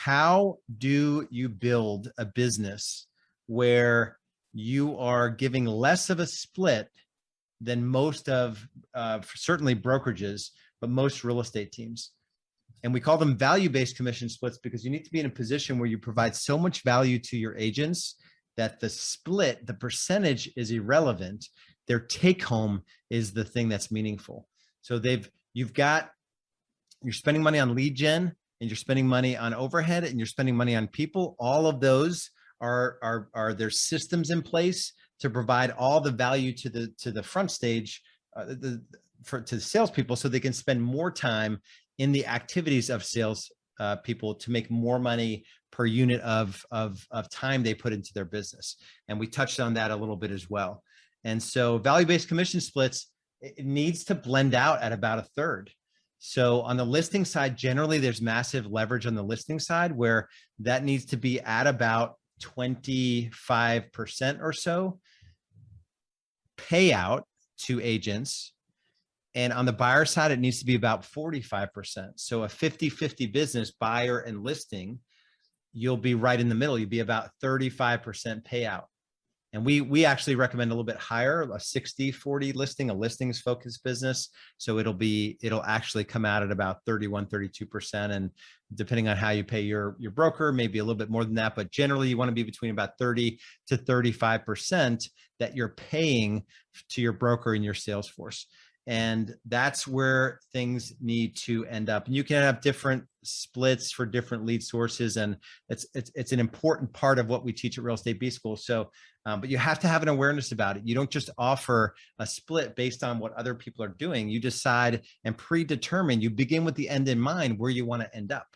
how do you build a business where you are giving less of a split than most of certainly brokerages, but most real estate teams? And we call them value-based commission splits because you need to be in a position where you provide so much value to your agents that the split, the percentage is irrelevant. Their take home is the thing that's meaningful. So you're spending money on lead gen, and you're spending money on overhead, and you're spending money on people. All of those are their systems in place to provide all the value to the front stage, to the salespeople, so they can spend more time in the activities of sales people to make more money per unit of time they put into their business. And we touched on that a little bit as well. And so value-based commission splits, it needs to blend out at about a third. So on the listing side, generally there's massive leverage on the listing side where that needs to be at about 25% or so payout to agents. And on the buyer side, it needs to be about 45%. So a 50-50 business, buyer and listing, you'll be right in the middle. You'll be about 35% payout. And we actually recommend a little bit higher, a 60-40 listing, a listings focused business. So it'll actually come out at about 31-32%. And depending on how you pay your broker, maybe a little bit more than that. But generally you want to be between about 30 to 35% that you're paying to your broker and your sales force. And that's where things need to end up. And you can have different splits for different lead sources. And it's an important part of what we teach at Real Estate B School. So, but you have to have an awareness about it. You don't just offer a split based on what other people are doing. You decide and predetermine, you begin with the end in mind where you want to end up.